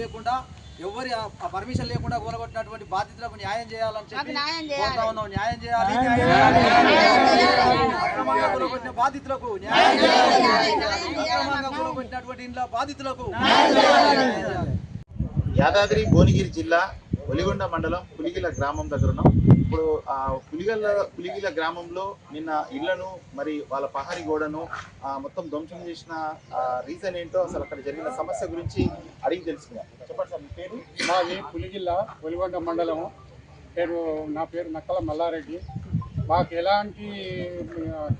లేకుండా ఎవరి పర్మిషన్ లేకుండా కూలగొట్టినటువంటి బాధితులకు న్యాయం చేయాలని చెప్పి కోరుతా ఉన్నాం. న్యాయం చేయాలి. అక్రమంగా కూలగొట్టిన బాధితులకు న్యాయం చేయాలి. అక్రమంగా కూలగొట్టినటువంటి ఇండ్ల బాధితులకు యాదాద్రి భువనగిరి జిల్లా ఒలిగొండ మండలం పులిగిల గ్రామం దగ్గర ఉన్నాం. ఇప్పుడు ఆ పులిగిల గ్రామంలో నిన్న ఇళ్లను మరి వాళ్ళ పహారీ గోడను మొత్తం ధ్వంసం చేసిన రీజన్ ఏంటో, అసలు అక్కడ జరిగిన సమస్య గురించి అడిగి తెలుసుకుందాం. చెప్పండి సార్, మీ పేరు? మాది పులిగిల్ల ఒలిగొండ మండలం. నా పేరు నక్కల మల్లారెడ్డి. మాకు ఎలాంటి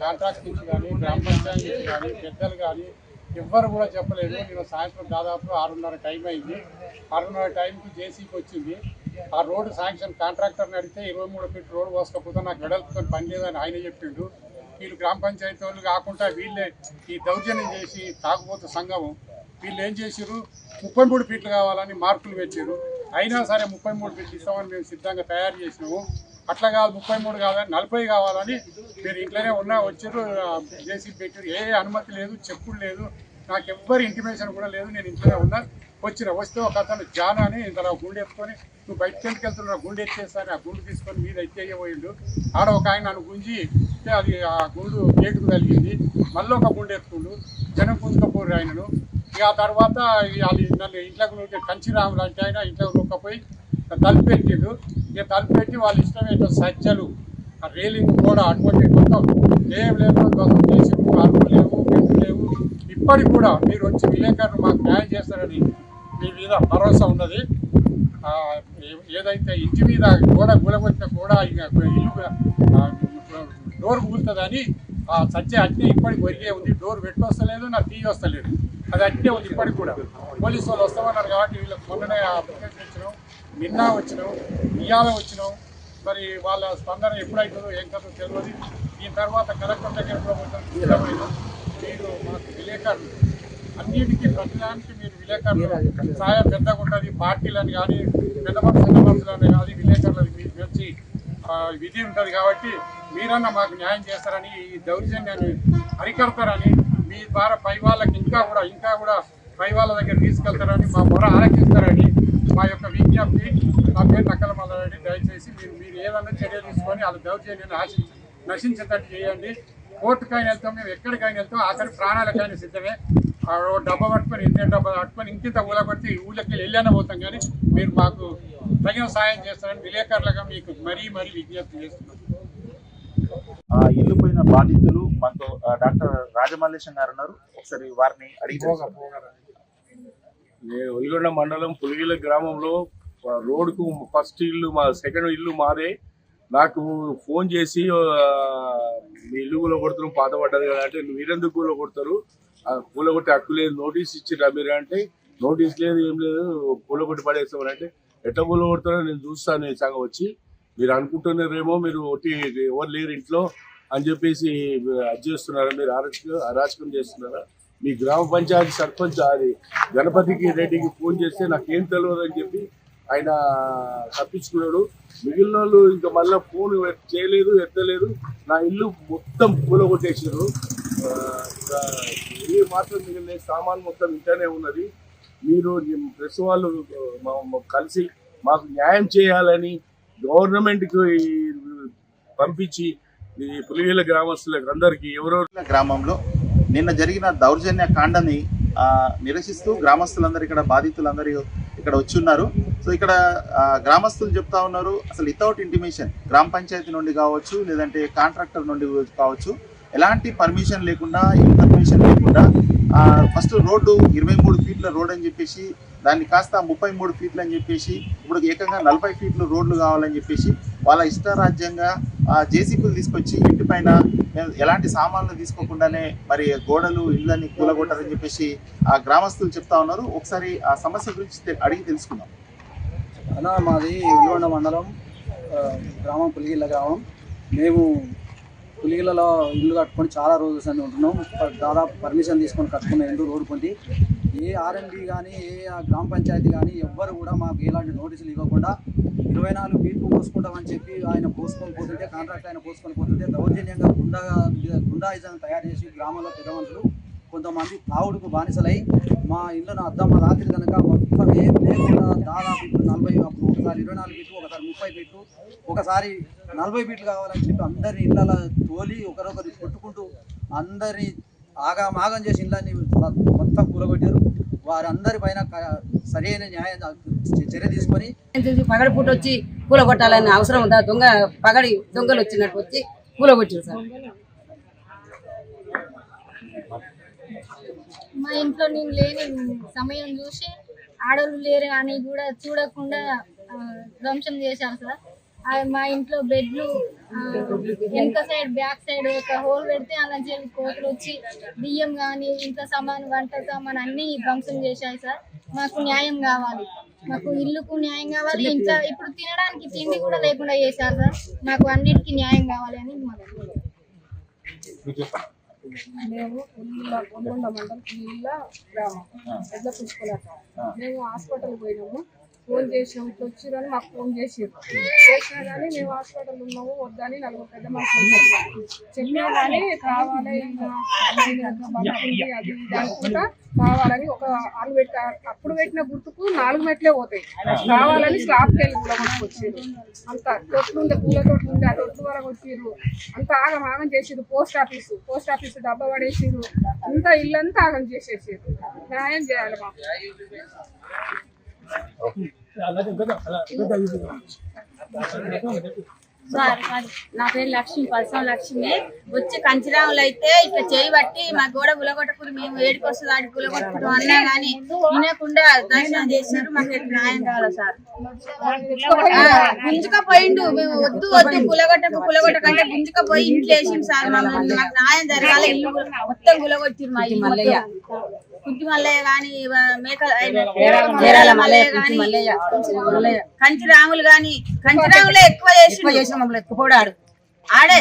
కాంట్రాక్ట్ నుంచి కానీ గ్రామ పంచాయతీ నుంచి కానీ పెద్దలు కానీ ఎవ్వరు కూడా చెప్పలేదు. నేను సాయంత్రం దాదాపు 6:30 టైం అయింది. 6:30 టైంకి జేసీబీ వచ్చింది. ఆ రోడ్డు శాంక్షన్ కాంట్రాక్టర్ని అడిగితే 23 ఫీట్ రోడ్డు పోసకపోతే నాకు వెడల్పుతో పని లేదని ఆయన చెప్పిండు. వీళ్ళు గ్రామ పంచాయతీ వాళ్ళు కాకుండా వీళ్ళే ఈ దౌర్జన్యం చేసి తాగుబోతు సంఘం వీళ్ళు ఏం చేసారు, 33 ఫీట్లు కావాలని మార్కులు పెట్టారు. అయినా సరే 33 ఫీట్లు ఇస్తామని మేము సిద్ధంగా తయారు చేసినాము. అట్లా కాదు 33 కావాలని 40 కావాలని మీరు ఇంట్లోనే వచ్చారు. జేసీబీ పెట్టారు. ఏ అనుమతి లేదు, చెప్పులు లేదు, నాకు ఎవ్వరి ఇంటిమేషన్ కూడా లేదు. నేను ఇంట్లోనే ఉన్నా. వస్తే ఒక అతను జాన్ అని ఇంత గుండె ఎత్తుకొని నువ్వు బయటకి ఎందుకు వెళ్తున్నా, గుండె ఎత్తేస్తాను ఆ గుండు తీసుకొని మీద ఎత్తేయబోయిండు. ఆడ ఒక ఆయన నన్ను గుంజి అది ఆ గుండు గేటుకు కలిగింది. మళ్ళీ ఒక గుండె ఎత్తుకుండు, జనం గుంజుకపోరు ఆయనను. ఇక ఆ తర్వాత నన్ను ఇంట్లోకి కంచిరాములు అంటే ఆయన ఇంట్లో నొక్కపోయి తలుపు పెట్టిండు. ఇక తలుపు పెట్టి వాళ్ళు ఇష్టమేంటో సజ్జలు ఆ రేలింగ్ కూడా అటువంటి మొత్తం ఏం లేదు, దోషం చేసి అరువులు లేవు, పెళ్లి లేవు. ఇప్పటికి కూడా మీరు వచ్చి విలేకరులు మాకు న్యాయం చేస్తారని మీ మీద భరోసా ఉన్నది. ఏదైతే ఇంటి మీద గోడ కూలగొట్టిన కూడా ఇక డోర్ కూలుతుందని ఆ సజ్జ అట్టే ఇప్పటికి ఒరిగే ఉంది. డోర్ పెట్టొస్తలేదు, నాకు తీయ వస్తలేదు, అది అట్టే ఉంది ఇప్పటికి కూడా. పోలీసు వాళ్ళు వస్తామన్నారు కాబట్టి వీళ్ళకి మొన్ననే అప్లికేషన్ ఇచ్చినాం, నిన్న వచ్చినాం, ఇవాళ వచ్చినాం. మరి వాళ్ళ స్పందన ఎప్పుడైతుందో ఏం కథో తెలియదు. దీని తర్వాత కలెక్టర్ దగ్గర కూడా మొత్తం మీరు మాకు విలేకరులు అన్నిటికీ ప్రతిదానికి మీరు విలేకరులు సాయం పెద్దగా ఉంటుంది. పార్టీలని కానీ పెద్ద మనుషులని కానీ విలేకరులు మీకు వచ్చి విధి ఉంటుంది కాబట్టి మీరన్నా మాకు న్యాయం చేస్తారని, ఈ దౌర్జన్యాన్ని అరికడతారని, మీ ద్వారా పై వాళ్ళకి ఇంకా కూడా పై వాళ్ళ దగ్గర తీసుకెళ్తారని, మా మొర ఆలకిస్తారని మా యొక్క విజ్ఞప్తి. నా పేరు నక్కల మల్లారెడ్డి. దయచేసి మీరు ఏదన్నా చర్య తీసుకొని వాళ్ళ దౌర్జన్యాన్ని నశించేటట్టు చేయండి. కోర్టుకైనా వెళ్తాం, మేము ఎక్కడికైనా వెళ్తాం, ఆఖరి ప్రాణాలకైనా సిద్ధమే. డబ్బా పట్టుకొని ఇంత డబ్బా పట్టుకొని ఇంకింత ఊలగొట్టి ఊళ్ళకి వెళ్ళానే పోతాం. కానీ మీరు మాకు తగిన సాయం చేస్తారని విలేకరులుగా మీకు మరీ విజ్ఞప్తి చేస్తున్నాం. ఇల్లు పోయిన బాధితులు మనతో డాక్టర్ రాజమల్లేశం గారు ఉన్నారు. ఒకసారి వారిని అడిగి. నేను ఒలిగొండ మండలం పులిగిల గ్రామంలో రోడ్డుకు ఫస్ట్ ఇల్లు సెకండ్ ఇల్లు మాదే. నాకు ఫోన్ చేసి మీ ఇల్లు కూలగొడుతున్నారు, పాత పడ్డది కదా అంటే, మీరెందుకు కూలగొడతారు, కూలగొట్టి హక్కు లేదు, నోటీస్ ఇచ్చిరా మీరు అంటే, నోటీస్ లేదు ఏం లేదు, కూలగొట్టి పడేస్తామని అంటే, ఎట్లా కూలగొడతారో నేను చూస్తాను సగం వచ్చి, మీరు అనుకుంటున్నారేమో మీరు ఒకటి ఎవరు లేరు ఇంట్లో అని చెప్పేసి అది చేస్తున్నారా, మీరు అరాచకం చేస్తున్నారా. మీ గ్రామ పంచాయతీ సర్పంచ్ అది గణపతికి రెడ్డికి ఫోన్ చేస్తే నాకేం తెలియదు అని చెప్పి ఆయన తప్పించుకున్నాడు. మిగిలిన వాళ్ళు ఇంకా మళ్ళీ ఫోన్ చేయలేదు, ఎత్తలేదు. నా ఇల్లు మొత్తం కూలగొట్టేసారు. ఇల్లు మాత్రం మిగిలిన సామాన్ మొత్తం ఇంటనే ఉన్నది. మీరు ప్రెస్ వాళ్ళు కలిసి మాకు న్యాయం చేయాలని గవర్నమెంట్కి పంపించి ఈ పులిగిల గ్రామస్తులకు అందరికీ గ్రామంలో నిన్న జరిగిన దౌర్జన్య కాండని నిరసిస్తూ గ్రామస్తులందరూ ఇక్కడ బాధితులందరూ ఇక్కడ వచ్చి ఉన్నారు. సో ఇక్కడ గ్రామస్తులు చెప్తా ఉన్నారు, అసలు వితౌట్ ఇంటిమేషన్ గ్రామ పంచాయతీ నుండి కావచ్చు, లేదంటే కాంట్రాక్టర్ నుండి కావచ్చు, ఎలాంటి పర్మిషన్ లేకుండా, ఇన్ఫర్మేషన్ లేకుండా ఫస్ట్ రోడ్డు 23 ఫీట్ల రోడ్ అని చెప్పేసి దాన్ని కాస్త 33 ఫీట్లు అని చెప్పేసి ఇప్పుడు ఏకంగా 40 ఫీట్లు రోడ్లు కావాలని చెప్పేసి వాళ్ళ ఇష్టారాజ్యంగా జేసీబీలు తీసుకొచ్చి ఇంటి పైన ఎలాంటి సామాన్లు తీసుకోకుండానే మరి గోడలు ఇళ్ళని కూలగొట్టారని చెప్పేసి ఆ గ్రామస్తులు చెప్తా ఉన్నారు. ఒకసారి ఆ సమస్య గురించి అడిగి తెలుసుకుందాం. అలా మాది ఒలిగొండ మండలం గ్రామం పులిగిల్ల గ్రామం. మేము పులిగిలలో ఇల్లు కట్టుకొని చాలా రోజులు అని ఉంటున్నాం. దాదాపు పర్మిషన్ తీసుకొని కట్టుకున్న ఇల్లు రోడ్డు పొంది ఏ ఆర్ఎండ్బి కానీ ఏ గ్రామ పంచాయతీ కానీ ఎవ్వరు కూడా మాకు ఎలాంటి నోటీసులు ఇవ్వకుండా 24 ఫీట్లు పోసుకుంటామని చెప్పి ఆయన పోసుకొని పోతుంటే, కాంట్రాక్ట్ ఆయన పోసుకొని పోతుంటే దౌర్జన్యంగా గుండాయిజం తయారు చేసి గ్రామంలో పెద్ద మనుషులు కొంతమంది తావుడుకు బానిసలై మా ఇళ్ళను అద్దమ్మ రాత్రి కనుక మొత్తం ఏం లేకుండా దాదాపు ఇప్పుడు 40 అప్పుడు ఒకసారి 24 ఫీట్లు ఒకసారి 30 ఫీట్లు ఒకసారి 40 ఫీట్లు కావాలని చెప్పి అందరి ఇళ్ళ తోలి ఒకరొకరు కొట్టుకుంటూ అందరినీ ఆగం చేసి ఇళ్ళని మొత్తం కూలగొట్టారు. వారందరి పైన సరైన న్యాయం చర్య తీసుకొని పగడి పూట వచ్చి కూలగొట్టాలని అవసరం ఉందా? దొంగలు వచ్చినట్టు వచ్చి కూలగొట్టారు సార్. మా ఇంట్లో నేను లేని సమయం చూసి ఆడవాళ్ళు లేరు అని కూడా చూడకుండా ధ్వంసం చేశారు సార్. మా ఇంట్లో బెడ్లు వెనక సైడ్ బ్యాక్ సైడ్ ఒక హోల్ పెడితే అలా చెప్పి కోతులు వచ్చి బియ్యం కానీ ఇంత సామాన్ వంట సామాన్ అన్ని ధ్వంసం చేశాయి సార్. మాకు న్యాయం కావాలి, మాకు ఇల్లుకు న్యాయం కావాలి, ఇంకా ఇప్పుడు తినడానికి తిండి కూడా లేకుండా చేశారు సార్. మాకు అన్నిటికీ న్యాయం కావాలి అని మాకు మేము పొంగొండ మండలం పిల్ల గ్రామం ఎట్లా పుచ్చుకోలేక మేము హాస్పిటల్ పోయినాము. ఫోన్ చేసినాము, ఇట్లా వచ్చిరని మాకు ఫోన్ చేసినా కానీ మేము హాస్పిటల్ ఉన్నాము వద్దని 4 పెద్ద మనుషులు చెప్పినా కానీ కావాలి అది అనుకుంటా కావాలని ఒక ఆరు అప్పుడు పెట్టిన గుర్తుకు 4 మెట్లే పోతాయి కావాలని స్లాబ్కి వెళ్ళి కూడా వచ్చారు. అంత తొట్లు ఉండే పూల తొట్లు ఉండే ఆ తొట్లు వరకు వచ్చారు. అంత ఆగం చేసిరు. పోస్ట్ ఆఫీసు డబ్బా పడేసిరు. అంతా ఇల్లంతా ఆగం చేసేసారు. న్యాయం చేయాలి మాకు. సార్ నా పేరు లక్ష్మి, పల్సం లక్ష్మి. వచ్చి కంచిరాములు అయితే ఇట్లా చేయబట్టి మా గోడ గులగొట్టకూరు, మేము ఏడికి వస్తుంది ఆడి గులగొట్టుకుంటాం అన్నా కానీ వినకుండా దర్శనం చేసినారు. మాకు న్యాయం కావాలి సార్. గుంజుకపోయిండు, మేము వద్దు గులగొట్టకంటే గుంజుకపోయి ఇంట్లో వేసిండు సార్. మాకు న్యాయం జరగాలి. ఇల్లు మొత్తం గులగొట్టిరు. మా ఇల్లు మల్లయ్య కుంటి మల్లయ్య గాని, మల్లయ్య గాని, కంచి రాములు గాని, కంచి రాములే ఎక్కువ చేసి మమ్మల్ని ఎక్కువడాడు ఆడే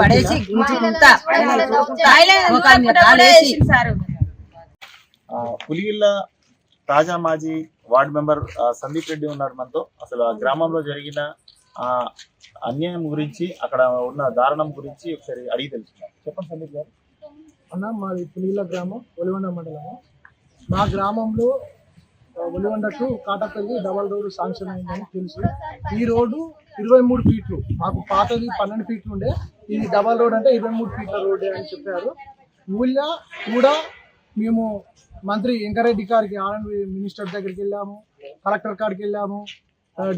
పడేసి సార్. పులిగిల్ల తాజా మాజీ వార్డు మెంబర్ సందీప్ రెడ్డి ఉన్నారు మనతో. అసలు ఆ గ్రామంలో జరిగిన అన్యాయం గురించి, అక్కడ ఉన్న దారుణం గురించి ఒకసారి అడిగి తెలుసుకున్నాం. చెప్పండి సందీప్ గారు. అన్న, మాది పులిగిల్ల గ్రామం, ఒలివండ మండలము. మా గ్రామంలో Olivanda to Katapalli double road sanction అయిందని తెలుసు. ఈ రోడ్డు 23 ఫీట్లు, మాకు పాతది 12 ఫీట్లు ఉండే. ఈ డబల్ రోడ్ అంటే 23 ఫీట్ల రోడ్డే అని చెప్పారు. ఊళ్ళో కూడా మేము మంత్రి వెంకరెడ్డి గారికి, ఆర్ఎండ్బి మినిస్టర్ దగ్గరికి వెళ్ళాము, కలెక్టర్ కాడికి వెళ్ళాము,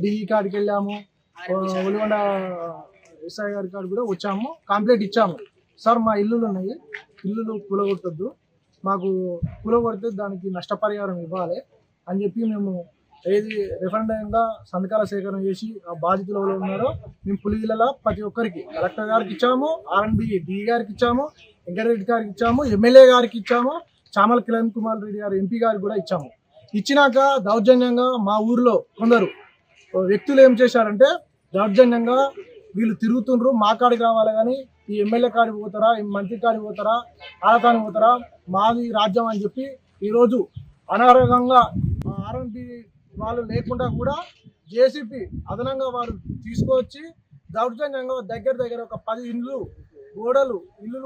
డిఈ కాడికి వెళ్ళాము, ఒలివండ ఎస్ఐ గారి కాడికి కూడా వచ్చాము, కంప్లైంట్ ఇచ్చాము. సార్, మా ఇల్లులు ఉన్నాయి, ఇల్లులు కూలగొట్టద్దు, మాకు కూలగొడితే దానికి నష్టపరిహారం ఇవ్వాలి అని చెప్పి మేము రెఫరెండంగా సంతకాల సేకరణ చేసి ఆ బాధితులు ఎవరు ఉన్నారో మేము పులిగిలలో ప్రతి ఒక్కరికి, కలెక్టర్ గారికి ఇచ్చాము, ఆర్ఎండ్బి డిఈ గారికి ఇచ్చాము, వెంకటరెడ్డి గారికి ఇచ్చాము, ఎమ్మెల్యే గారికి ఇచ్చాము, చామల కిరణ్ కుమార్ రెడ్డి గారు ఎంపీ గారికి కూడా ఇచ్చాము. ఇచ్చినాక దౌర్జన్యంగా మా ఊరిలో కొందరు వ్యక్తులు ఏం చేశారంటే, దౌర్జన్యంగా వీళ్ళు తిరుగుతుండ్రు, మా కాడికి రావాలి కానీ ఈ ఎమ్మెల్యే కాడికి పోతారా, ఈ మంత్రి కాడికి పోతారా, ఆడకాడికి పోతారా, మాది రాజ్యం అని చెప్పి ఈరోజు అనారోగ్యంగా ఆర్ఎండ్బి వాళ్ళు లేకుండా కూడా జేసీపీ అదనంగా వారు తీసుకొచ్చి దౌర్జన్యంగా దగ్గర ఒక 10 ఇల్లులు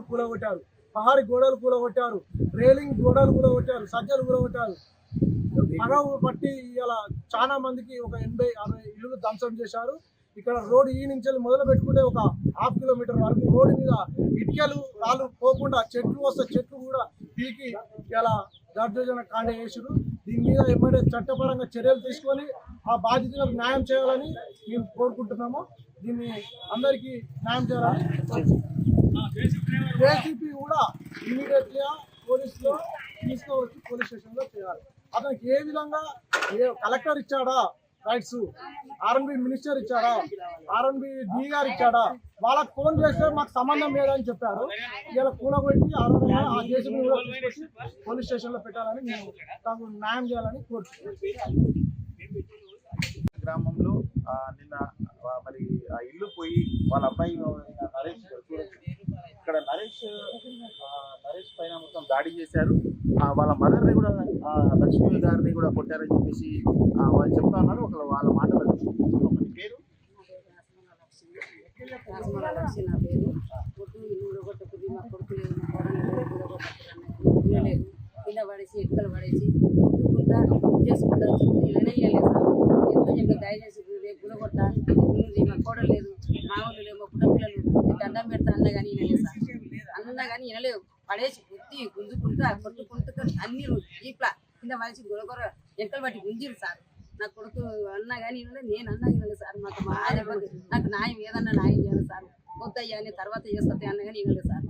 కూలగొట్టారు. పహాడి గోడలు కూలగొట్టారు, రేలింగ్ గోడలు కూలగొట్టారు, సజ్జలు కూలగొట్టారు. పగవు పట్టి ఇలా చాలా మందికి ఒక 80-60 ఇల్లులు ధ్వంసం చేశారు. ఇక్కడ రోడ్డు ఈ నుంచి మొదలు పెట్టుకుంటే ఒక 1/2 కిలోమీటర్ వరకు రోడ్డు మీద ఇటుకలు రాళ్ళు పోకుండా చెట్లు వస్తే చెట్లు కూడా పీకి ఇలా దౌర్జన్య కాండ చేసారు. దీని మీద ఎప్పుడైతే చట్టపరంగా చర్యలు తీసుకొని ఆ బాధితులకు న్యాయం చేయాలని మేము కోరుకుంటున్నాము. దీన్ని అందరికీ న్యాయం చేయాలని జేసీపీ కూడా ఇమీడియట్గా పోలీసులో తీసుకువచ్చి పోలీస్ స్టేషన్లో చేయాలి. అతనికి ఏ విధంగా కలెక్టర్ ఇచ్చాడా రైట్స్, ఆర్ఎండ్బి మినిస్టర్ ఇచ్చాడా, ఆర్ఎండ్బి డి గారు ఇచ్చాడా, వాళ్ళకి ఫోన్ చేస్తే మాకు సంబంధం లేదని చెప్పారు. ఇలా కూలగొట్టి ఆ జేసీబీ కూడా తీసుకొచ్చి పోలీస్ స్టేషన్లో పెట్టాలని మేము తగు న్యాయం చేయాలని కోరుతున్నాం. గ్రామంలో నిన్న మరి ఆ ఇల్లు పోయి వాళ్ళ అబ్బాయి నరేష్ ఇక్కడ నరేష్ పైన మొత్తం దాడి చేశారు. వాళ్ళ మదర్ని కూడా లక్ష్మీ గారిని కూడా కొట్టారని చెప్పేసి వాళ్ళు చెప్తా ఉన్నారు. వాళ్ళ మాటలు పేరు నా పేరు. ఎక్కలు పడేసి కొట్టుకుంటా చేసుకుంటా చెప్తే ఇలానే ఇవ్వలేదు సార్. ఎంత చెప్పి దయచేసి రేపు గులగొట్టా మా కోడలు లేదు, మా ఊళ్ళు లేవు, మా పుట్టపిల్లలు దండం పెడతా అన్నా కానీ వినలేదు సార్. అన్నా కానీ వినలేవు, పడేసి గుద్ది గుంజుకుంటా కొట్టుకుంటూ అన్ని ఈప్లా కింద మనిషి గొడగొర ఎక్కలు పట్టి గుంజిరు సార్. నా కొడుకు అన్నా కానీ వినలేదు, నేను అన్నా వినలేదు సార్. మాకు మా ఆయన నాకు న్యాయం ఏదన్నా న్యాయం చేయాలి సార్, వద్దయ్యా అని తర్వాత చేస్తుంది అన్నా కానీ వినలేదు సార్.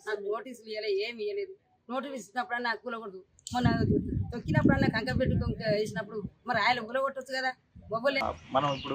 నాకు నోటీసులు ఇవ్వలేదు, ఏమి ఇవ్వలేదు. నోటీసులు ఇచ్చినప్పుడన్నా కూలగొడదు, మొన్న తొక్కినప్పుడన్నా కంకపెట్టు వేసినప్పుడు మరి ఆయన కూలగొట్టచ్చు కదా. మనం ఇప్పుడు